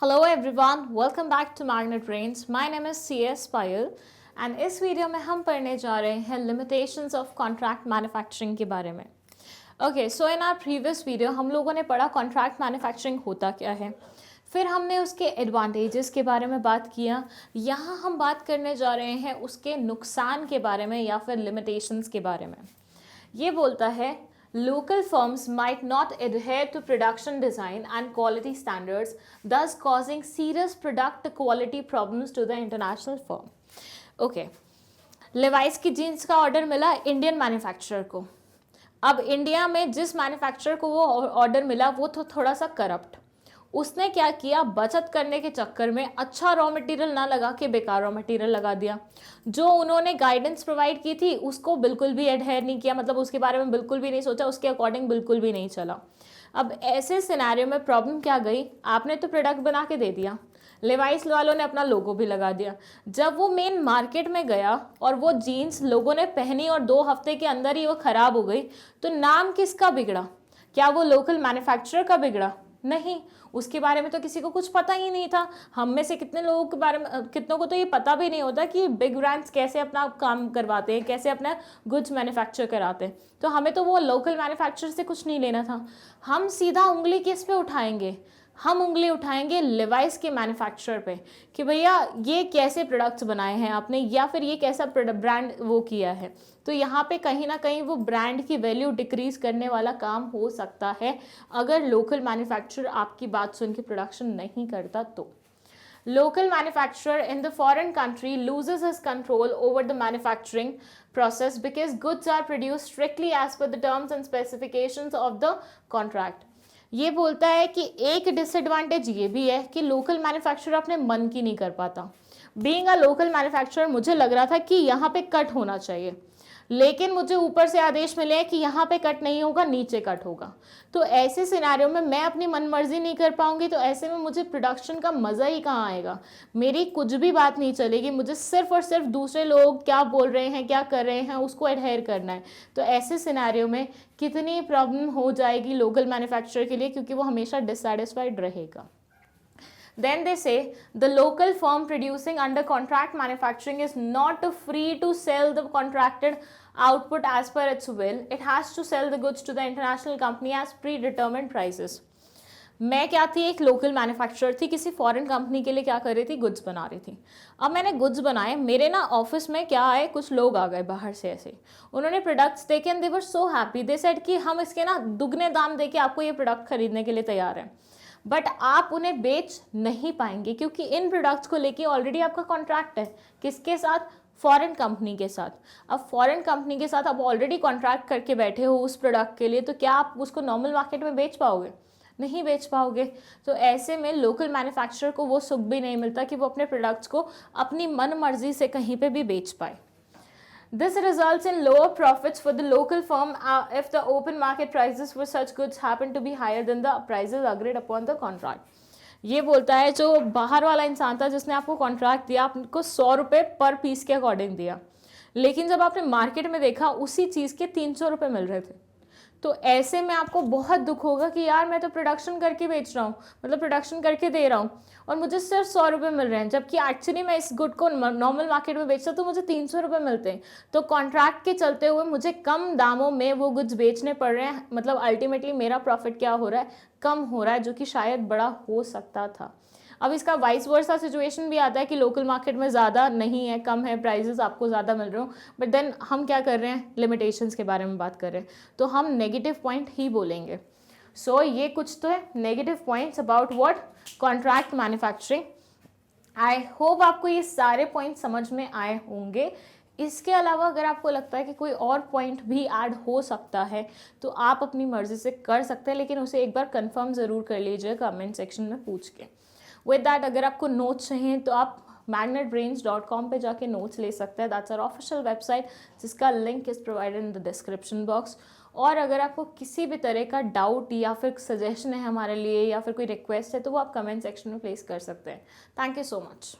Hello everyone, welcome back to Magnet Brains. My name is CS Payal and इस video में हम पढ़ने जा रहे हैं limitations of contract manufacturing के बारे में. Okay, so in our previous video हम लोगों ने पढ़ा contract manufacturing होता क्या है, फिर हमने उसके एडवांटेजेस के बारे में बात किया. यहाँ हम बात करने जा रहे हैं उसके नुकसान के बारे में या फिर लिमिटेशंस के बारे में. ये बोलता है local firms might not adhere to production design and quality standards, thus causing serious product quality problems to the international firm. Okay, Levi's की जीन्स का ऑर्डर मिला इंडियन मैन्युफैक्चरर को. अब इंडिया में जिस मैन्युफैक्चरर को वो ऑर्डर मिला वो तो थोड़ा सा करप्ट. उसने क्या किया, बचत करने के चक्कर में अच्छा रॉ मटेरियल ना लगा के बेकार रॉ मटेरियल लगा दिया. जो उन्होंने गाइडेंस प्रोवाइड की थी उसको बिल्कुल भी एडहेयर नहीं किया, मतलब उसके बारे में बिल्कुल भी नहीं सोचा, उसके अकॉर्डिंग बिल्कुल भी नहीं चला. अब ऐसे सिनेरियो में प्रॉब्लम क्या गई, आपने तो प्रोडक्ट बना के दे दिया, लेवाइस वालों ने अपना लोगो भी लगा दिया. जब वो मेन मार्केट में गया और वो जीन्स लोगों ने पहनी और 2 हफ्ते के अंदर ही वो ख़राब हो गई, तो नाम किसका बिगड़ा? क्या वो लोकल मैन्युफैक्चरर का बिगड़ा? नहीं, उसके बारे में तो किसी को कुछ पता ही नहीं था. हम में से कितने लोगों के बारे में, कितनों को तो ये पता भी नहीं होता कि बिग ब्रांड्स कैसे अपना काम करवाते हैं, कैसे अपना गुड्स मैन्युफैक्चर कराते हैं. तो हमें तो वो लोकल मैन्युफैक्चरर से कुछ नहीं लेना था. हम सीधा उंगली किस पे उठाएंगे? हम उंगली उठाएंगे लेवाइस के मैन्युफैक्चरर पे कि भैया ये कैसे प्रोडक्ट्स बनाए हैं आपने, या फिर ये कैसा ब्रांड वो किया है. तो यहाँ पे कहीं ना कहीं वो ब्रांड की वैल्यू डिक्रीज करने वाला काम हो सकता है अगर लोकल मैन्युफैक्चरर आपकी बात सुन के प्रोडक्शन नहीं करता तो. Local manufacturer in the foreign country loses his control over the manufacturing process because goods are produced strictly as per the terms and specifications of the contract. ये बोलता है कि एक डिसएडवांटेज ये भी है कि लोकल मैन्युफैक्चरर अपने मन की नहीं कर पाता. बीइंग अ लोकल मैन्युफैक्चरर मुझे लग रहा था कि यहाँ पे कट होना चाहिए, लेकिन मुझे ऊपर से आदेश मिले हैं कि यहाँ पे कट नहीं होगा, नीचे कट होगा. तो ऐसे सिनेरियो में मैं अपनी मनमर्जी नहीं कर पाऊंगी, तो ऐसे में मुझे प्रोडक्शन का मज़ा ही कहाँ आएगा. मेरी कुछ भी बात नहीं चलेगी, मुझे सिर्फ और सिर्फ दूसरे लोग क्या बोल रहे हैं, क्या कर रहे हैं, उसको एडहेयर करना है. तो ऐसे सिनेरियो में कितनी प्रॉब्लम हो जाएगी लोकल मैन्युफैक्चरर के लिए, क्योंकि वो हमेशा डिससैटिस्फाइड रहेगा. Then they say the local firm producing under contract manufacturing is not free to sell the contracted output as per its will. It has to sell the goods to the international company as predetermined prices. मैं क्या थी, एक local manufacturer थी, किसी foreign company के लिए क्या कर रही थी, गुड्स बना रही थी. अब मैंने गुड्स बनाए, मेरे ना ऑफिस में क्या आए, कुछ लोग आ गए बाहर से ऐसे, उन्होंने प्रोडक्ट्स देखे and they were so happy. They said कि हम इसके ना दुगने दाम दे के आपको ये प्रोडक्ट खरीदने के लिए तैयार हैं. बट आप उन्हें बेच नहीं पाएंगे क्योंकि इन प्रोडक्ट्स को लेके ऑलरेडी आपका कॉन्ट्रैक्ट है. किसके साथ? फॉरेन कंपनी के साथ. अब फॉरेन कंपनी के साथ आप ऑलरेडी कॉन्ट्रैक्ट करके बैठे हो उस प्रोडक्ट के लिए, तो क्या आप उसको नॉर्मल मार्केट में बेच पाओगे? नहीं बेच पाओगे. तो ऐसे में लोकल मैन्युफैक्चरर को वो सुख भी नहीं मिलता कि वो अपने प्रोडक्ट्स को अपनी मन मर्जी से कहीं पे भी बेच पाए. This results in lower profits for the local firm if the open market prices for such goods happen to be higher than the prices agreed upon the contract. ये बोलता है जो बाहर वाला इंसान था जिसने आपको कॉन्ट्रैक्ट दिया, आपको 100 रुपये पर पीस के अकॉर्डिंग दिया, लेकिन जब आपने मार्केट में देखा उसी चीज़ के 300 रुपये मिल रहे थे. तो ऐसे में आपको बहुत दुख होगा कि यार मैं तो प्रोडक्शन करके बेच रहा हूँ, मतलब प्रोडक्शन करके दे रहा हूँ और मुझे सिर्फ 100 रुपये मिल रहे हैं, जबकि एक्चुअली मैं इस गुड को नॉर्मल मार्केट में बेचता तो मुझे 300 रुपये मिलते हैं. तो कॉन्ट्रैक्ट के चलते हुए मुझे कम दामों में वो गुड्स बेचने पड़ रहे हैं, मतलब अल्टीमेटली मेरा प्रॉफिट क्या हो रहा है, कम हो रहा है, जो कि शायद बड़ा हो सकता था. अब इसका वाइस वर्सा सिचुएशन भी आता है कि लोकल मार्केट में ज़्यादा नहीं है, कम है, प्राइजेस आपको ज़्यादा मिल रहे हो, बट देन हम क्या कर रहे हैं, लिमिटेशंस के बारे में बात कर रहे हैं, तो हम नेगेटिव पॉइंट ही बोलेंगे. सो ये कुछ तो है negative points about what contract manufacturing. I hope आपको ये सारे पॉइंट समझ में आए होंगे. इसके अलावा अगर आपको लगता है कि कोई और पॉइंट भी ऐड हो सकता है तो आप अपनी मर्जी से कर सकते हैं, लेकिन उसे एक बार कंफर्म ज़रूर कर लीजिए कमेंट सेक्शन में पूछ के. विद दैट, अगर आपको नोट्स चाहिए तो आप magnetbrainsbhopal पे जाके नोट्स ले सकते हैं. दैट्स आवर ऑफिशियल वेबसाइट जिसका link is provided in the description box. और अगर आपको किसी भी तरह का डाउट या फिर सजेशन है हमारे लिए या फिर कोई रिक्वेस्ट है तो वो आप कमेंट सेक्शन में प्लेस कर सकते हैं. Thank you so much.